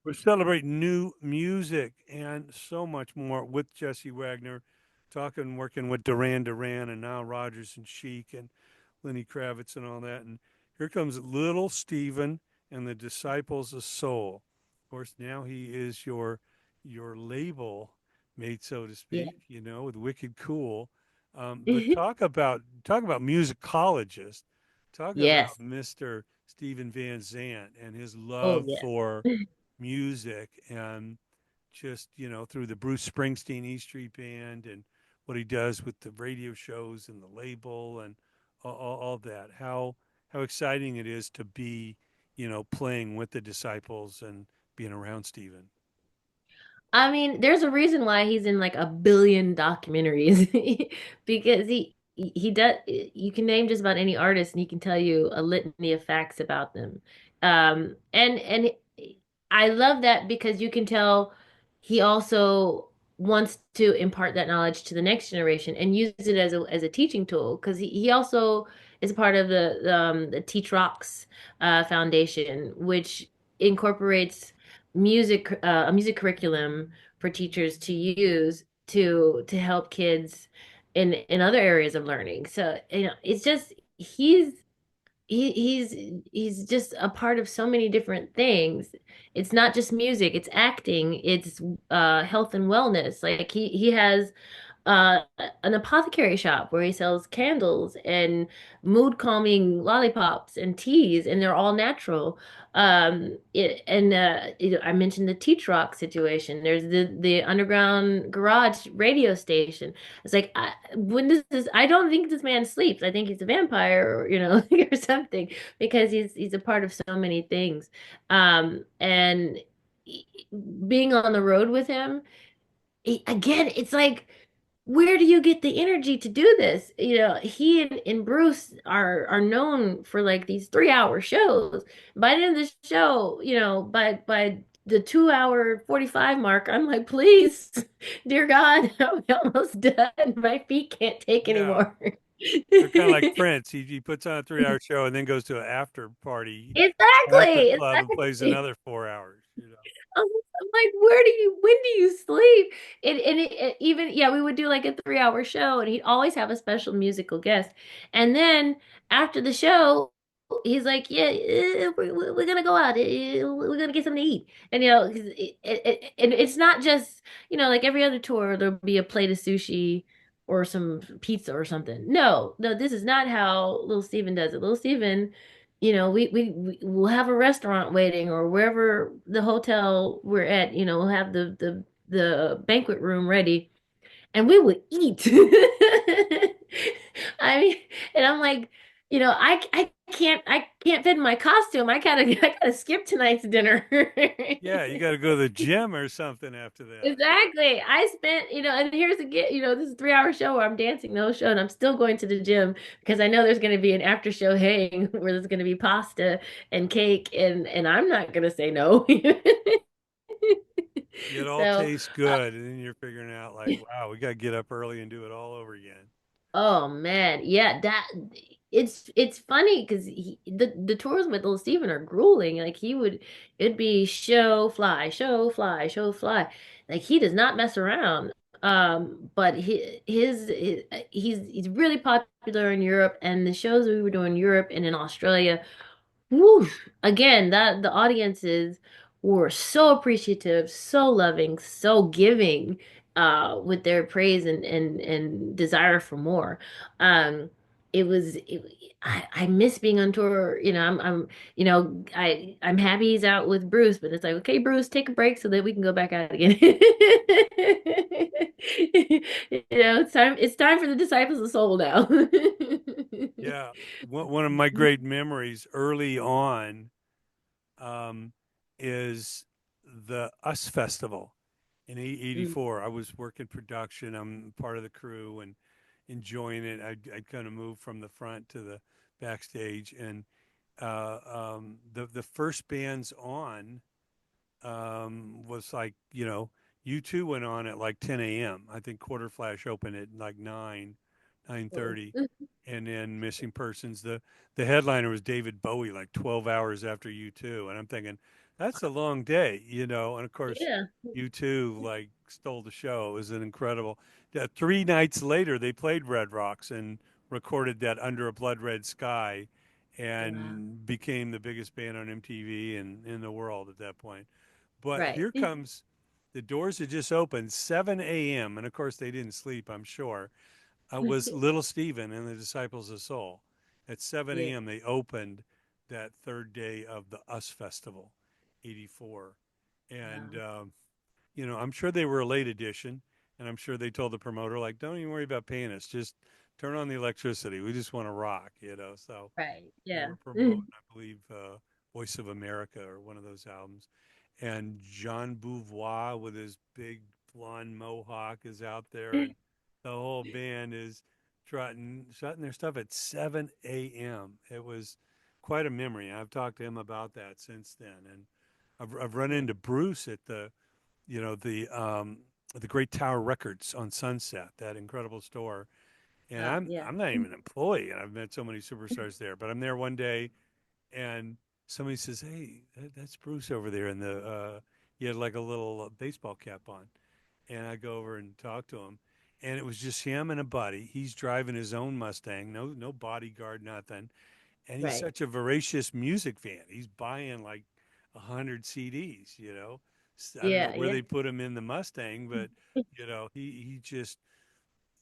We're celebrating new music and so much more with Jesse Wagner, talking, working with Duran Duran and now Rogers and Chic and Lenny Kravitz and all that. And here comes little Stephen and the Disciples of Soul. Of course, now he is your label mate, so to Yeah. speak. With Wicked Cool. But talk about musicologist. Talk about Yes. Mr. Stephen Van Zandt and his Oh, love yes. for music and just through the Bruce Springsteen E Street Band and what he does with the radio shows and the label and all that. How exciting it is to be playing with the Disciples and being around Stephen. I mean, there's a reason why he's in like a billion documentaries because he does you can name just about any artist and he can tell you a litany of facts about them. And I love that because you can tell he also wants to impart that knowledge to the next generation and use it as a teaching tool because he also is part of the Teach Rocks Foundation, which incorporates a music curriculum for teachers to use to help kids in other areas of learning. So, it's just he's just a part of so many different things. It's not just music, it's acting, it's health and wellness. Like he has uh an apothecary shop where he sells candles and mood calming lollipops and teas and they're all natural. I mentioned the Teach Rock situation. There's the underground garage radio station. It's like I don't think this man sleeps. I think he's a vampire or or something because he's a part of so many things. And being on the road with him again, it's like, where do you get the energy to do this? He and Bruce are known for like these 3 hour shows. By the end of the show, by the 2 hour 45 mark, I'm like, please, dear God, I'm almost done. My feet can't take Yeah, anymore. they're kind of like Prince. He puts on a 3 hour show and then goes to an after party, after Exactly, club, and plays exactly. another 4 hours. I'm like, when do you sleep? Even, yeah, we would do like a 3 hour show and he'd always have a special musical guest. And then after the show, he's like, yeah, we're gonna go out. We're gonna get something to eat. And, 'cause and it's not just, like every other tour, there'll be a plate of sushi or some pizza or something. No, no, this is not how Little Steven does it. Little Steven, we'll have a restaurant waiting or wherever the hotel we're at, we'll have the banquet room ready and we would eat. I mean, and I'm like, I can't fit in my costume. I gotta skip tonight's dinner. Yeah, you got to go to the gym or something after that. Exactly. I spent, and here's again, this is a 3 hour show where I'm dancing the whole show and I'm still going to the gym because I know there's going to be an after show hang where there's going to be pasta and cake and I'm not going to say no. It all So, tastes good, and then you're figuring out like, wow, we got to get up early and do it all over again. oh man, yeah, it's funny because the tours with Little Steven are grueling. Like it'd be show, fly, show, fly, show, fly. Like he does not mess around. But he's really popular in Europe, and the shows we were doing in Europe and in Australia. Whoosh. Again, that the audiences were so appreciative, so loving, so giving, with their praise and desire for more. Um, I miss being on tour. I'm happy he's out with Bruce, but it's like, okay, Bruce, take a break so that we can go back out again. It's time for the disciples of soul now. Yeah, one of my great memories early on um, is the US Festival in '84. I was working production. I'm part of the crew and enjoying it. I'd kind of move from the front to the backstage, and the first bands on was like U2 went on at like 10 a.m. I think Quarter Flash opened at like 9 Oh. 9:30, and then Missing Persons. The headliner was David Bowie, like 12 hours after U2, and I'm thinking that's a long day, you know. And of course, Yeah. U2 like stole the show. It was an incredible. 3 nights later, they played Red Rocks and recorded that Under a Blood Red Sky, Wow. and became the biggest band on MTV and in the world at that point. But Right. here comes the doors had just opened, 7 a.m. And of course, they didn't sleep, I'm sure. Was Little Stephen and the Disciples of Soul. At 7 Yeah. a.m., they opened that third day of the US Festival, 84. And, Wow. I'm sure they were a late edition. And I'm sure they told the promoter, like, don't even worry about paying us. Just turn on the electricity. We just want to rock, you know. So Right. they Yeah. were promoting, I believe, Voice of America or one of those albums. And Jean Beauvoir with his big blonde mohawk is out there, and the whole band is shutting their stuff at 7 a.m. It was quite a memory. I've talked to him about that since then, and I've run Yeah. into Bruce at the Great Tower Records on Sunset, that incredible store. And Oh, I'm yeah. I'm not even an employee, and I've met so many superstars there. But I'm there one day, and somebody says, "Hey, that's Bruce over there," and he had like a little baseball cap on, and I go over and talk to him, and it was just him and a buddy. He's driving his own Mustang, no bodyguard, nothing, and he's Right. such a voracious music fan. He's buying like 100 CDs, you know. I don't know Yeah. where Yeah. they put him in the Mustang, but he just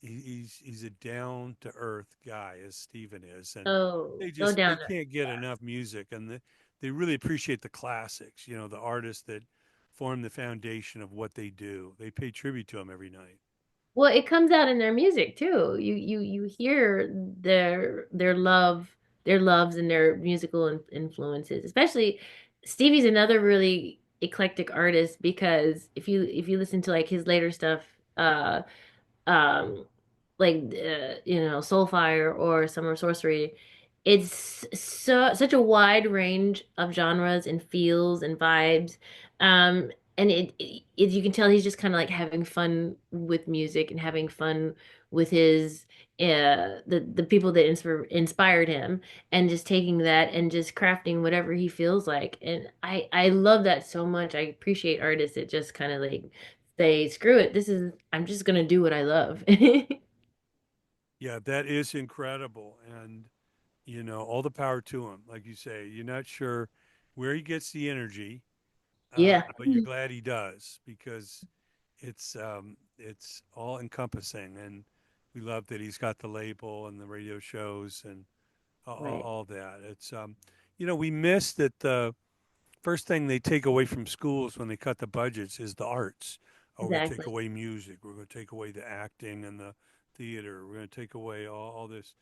he's a down to earth guy, as Steven is, and Oh, so they down to can't get enough music, and they really appreciate the classics. You know, the artists that form the foundation of what they do. They pay tribute to them every night. Well, it comes out in their music too. You hear their their loves and their musical influences. Especially Stevie's another really eclectic artist because if you listen to like his later stuff, um like Soulfire or Summer Sorcery, it's such a wide range of genres and feels and vibes. And you can tell he's just kind of like having fun with music and having fun with his the people that inspired him, and just taking that and just crafting whatever he feels like. And I love that so much. I appreciate artists that just kind of like say, screw it, I'm just gonna do what I love. Yeah, that is incredible, and all the power to him. Like you say, you're not sure where he gets the energy, Yeah, but you're glad he does because it's all encompassing, and we love that he's got the label and the radio shows and right. all that. We miss that the first thing they take away from schools when they cut the budgets is the arts. Oh, we're going to take Exactly. away music. We're going to take away the acting and the theater. We're going to take away all this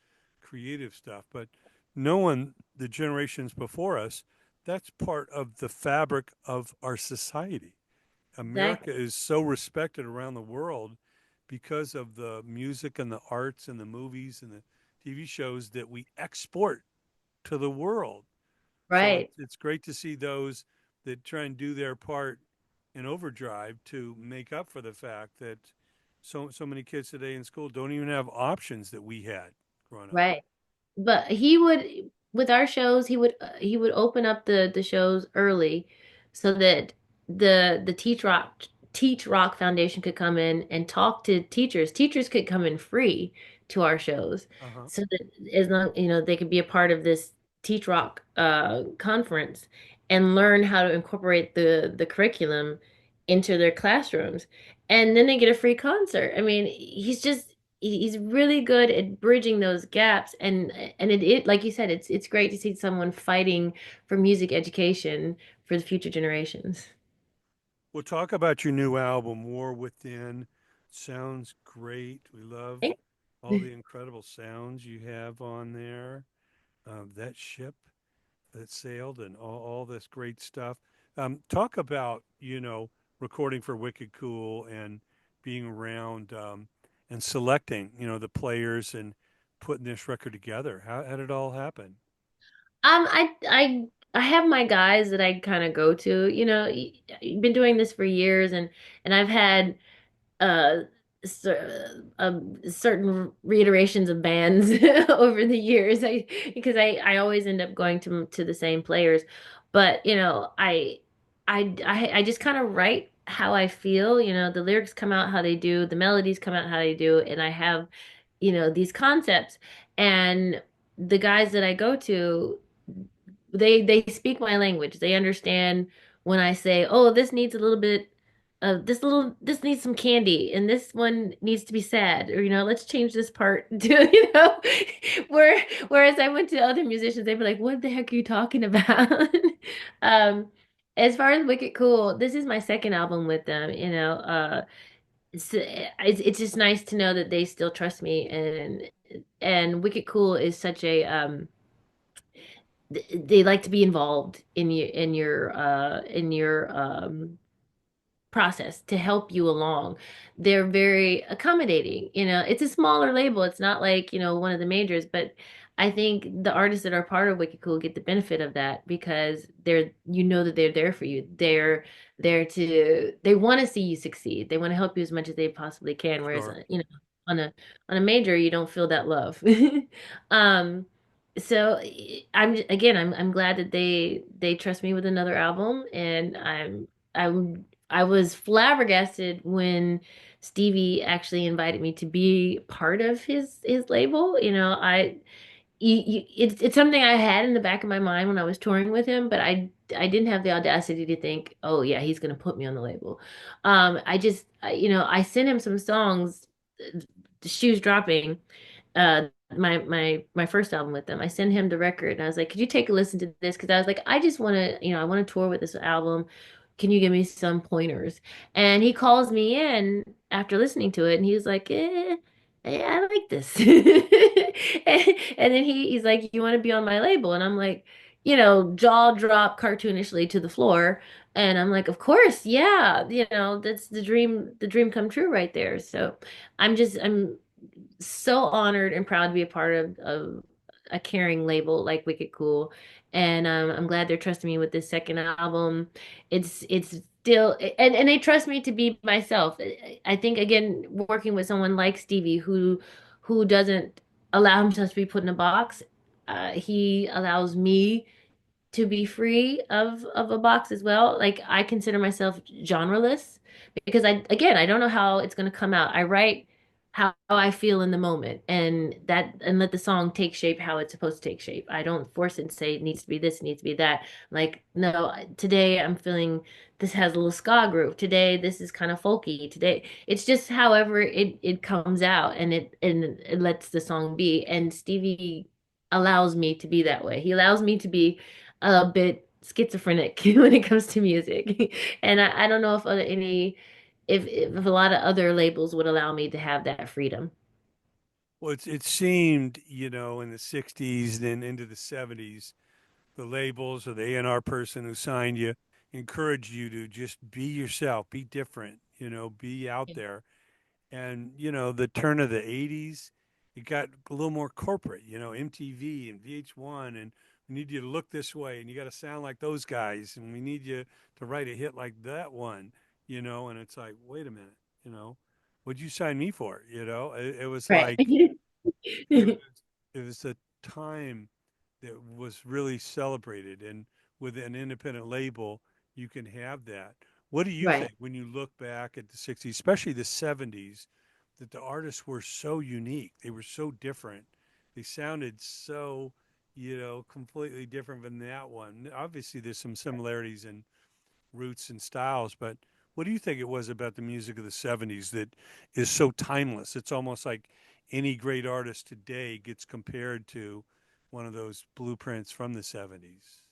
creative stuff. But no one, the generations before us, that's part of the fabric of our society. America Exactly. is so respected around the world because of the music and the arts and the movies and the TV shows that we export to the world. So Right. it's great to see those that try and do their part in overdrive to make up for the fact that so many kids today in school don't even have options that we had growing up. Right. But with our shows, he would open up the shows early so that the Teach Rock Foundation could come in and talk to teachers. Teachers could come in free to our shows, Uh huh. so that as long, they could be a part of this Teach Rock conference and learn how to incorporate the curriculum into their classrooms. And then they get a free concert. I mean, he's really good at bridging those gaps, and it like you said, it's great to see someone fighting for music education for the future generations. We'll talk about your new album, War Within. Sounds great. We love Okay. all the incredible sounds you have on there. That ship that sailed and all this great stuff. Talk about, recording for Wicked Cool and being around and selecting, the players and putting this record together. How did it all happen? I have my guys that I kind of go to. I've been doing this for years, and I've had certain reiterations of bands over the years. Because I always end up going to the same players, but I just kind of write how I feel. The lyrics come out how they do, the melodies come out how they do, and I have these concepts, and the guys that I go to, they speak my language. They understand when I say, "Oh, this needs a little bit this needs some candy and this one needs to be sad," or let's change this part to whereas I went to other musicians, they'd be like, "What the heck are you talking about?" Um as far as Wicked Cool, this is my second album with them, it's just nice to know that they still trust me, and Wicked Cool is such a they like to be involved in your process to help you along. They're very accommodating. It's a smaller label. It's not like, one of the majors, but I think the artists that are part of Wicked Cool get the benefit of that because that they're there for you. They're there they want to see you succeed. They want to help you as much as they possibly can. Whereas, Sure. on a major, you don't feel that love. Um, so I'm glad that they trust me with another album, and I was flabbergasted when Stevie actually invited me to be part of his label. It's something I had in the back of my mind when I was touring with him, but I didn't have the audacity to think, oh yeah, he's gonna put me on the label. I sent him some songs, the shoes dropping, my first album with them. I sent him the record and I was like, could you take a listen to this? Because I was like, I just want to, I want to tour with this album. Can you give me some pointers? And he calls me in after listening to it and he's like, I like this. And then he's like, you want to be on my label? And I'm like, jaw drop cartoonishly to the floor. And I'm like, of course, yeah, that's the dream come true right there. So I'm so honored and proud to be a part of a caring label like Wicked Cool. And I'm glad they're trusting me with this second album. It's still and they trust me to be myself. I think again, working with someone like Stevie who doesn't allow himself to be put in a box, he allows me to be free of a box as well. Like I consider myself genreless because I don't know how it's going to come out. I write how I feel in the moment and let the song take shape how it's supposed to take shape. I don't force it and say it needs to be this, it needs to be that. Like no, today I'm feeling this has a little ska groove. Today this is kind of folky. Today it's just however it comes out and it lets the song be. And Stevie allows me to be that way. He allows me to be a bit schizophrenic when it comes to music. And I don't know if a lot of other labels would allow me to have that freedom. Well, it seemed, in the 60s and into the 70s, the labels or the A&R person who signed you encouraged you to just be yourself, be different, be out there. And, the turn of the 80s, it got a little more corporate, MTV and VH1, and we need you to look this way and you got to sound like those guys, and we need you to write a hit like that one, and it's like, wait a minute, what'd you sign me for? It was Right. like, it was, it was a time that was really celebrated, and with an independent label you can have that. What do you Right. think when you look back at the 60s, especially the 70s, that the artists were so unique, they were so different, they sounded so completely different than that one? Obviously there's some similarities in roots and styles, but what do you think it was about the music of the 70s that is so timeless? It's almost like any great artist today gets compared to one of those blueprints from the 70s.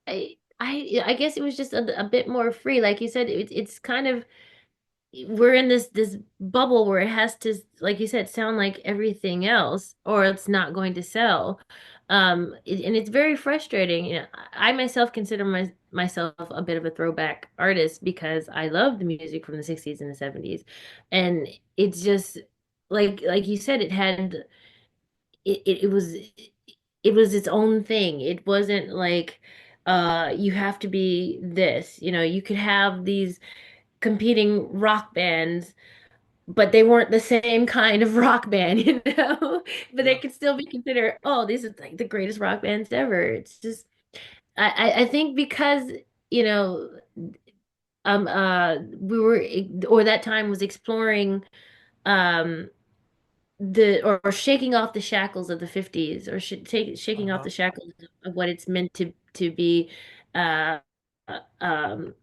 I guess it was just a bit more free. Like you said, it's kind of we're in this bubble where it has to, like you said, sound like everything else, or it's not going to sell. And it's very frustrating. I myself consider myself a bit of a throwback artist because I love the music from the 60s and the 70s. And it's just like you said, it was its own thing. It wasn't like you have to be this. You could have these competing rock bands but they weren't the same kind of rock band, you know? But they Yeah. could still be considered, oh, these are like the greatest rock bands ever. It's just I think because, you know, we were or that time was exploring um the or shaking off the shackles of the 50s or shaking off Uh-huh. the shackles of what it's meant to be uh an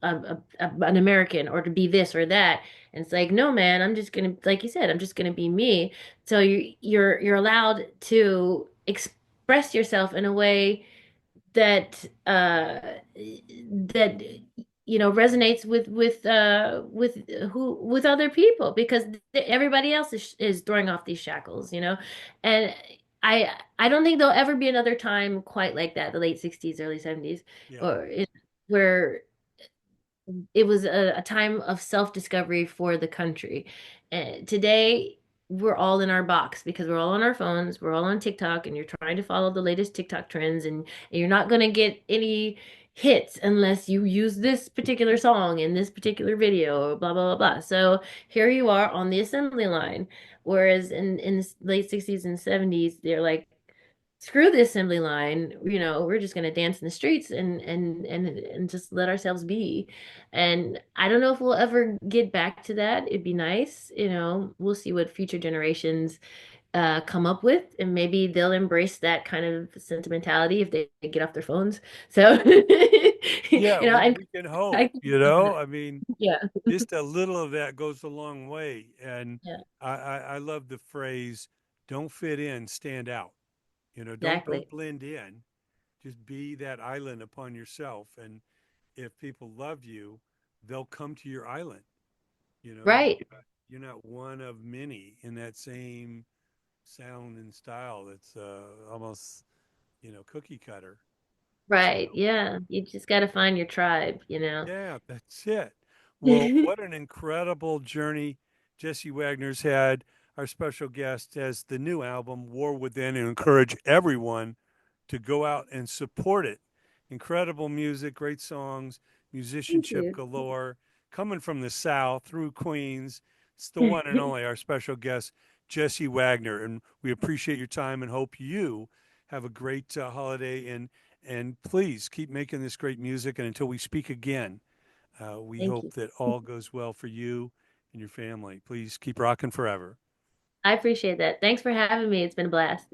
American or to be this or that. And it's like, no, man, I'm just gonna, like you said, I'm just gonna be me. So you're allowed to express yourself in a way that that resonates with who with other people because everybody else is throwing off these shackles, and I don't think there'll ever be another time quite like that, the late 60s, early 70s, Yeah. where it was a time of self-discovery for the country. And today, we're all in our box because we're all on our phones, we're all on TikTok, and you're trying to follow the latest TikTok trends, and you're not going to get any hits unless you use this particular song in this particular video or blah blah blah blah. So here you are on the assembly line, whereas in the late 60s and 70s, they're like, screw the assembly line, we're just going to dance in the streets and just let ourselves be. And I don't know if we'll ever get back to that. It'd be nice, we'll see what future generations come up with, and maybe they'll embrace that kind of sentimentality if they get off their phones. So Yeah, and we can hope, I I mean, yeah, just a little of that goes a long way. And yeah, I love the phrase, don't fit in, stand out. Don't exactly. blend in. Just be that island upon yourself. And if people love you, they'll come to your island. Right, You're not one of many in that same sound and style that's almost, cookie cutter. So right. Yeah. You just got to find your tribe. yeah, that's it. Well, what an incredible journey Jesse Wagner's had. Our special guest has the new album, War Within, and encourage everyone to go out and support it. Incredible music, great songs, Thank musicianship you. galore, coming from the South through Queens. It's the one and only our special guest, Jesse Wagner. And we appreciate your time and hope you have a great holiday. And please keep making this great music. And until we speak again, we Thank hope you. that all goes well for you and your family. Please keep rocking forever. I appreciate that. Thanks for having me. It's been a blast.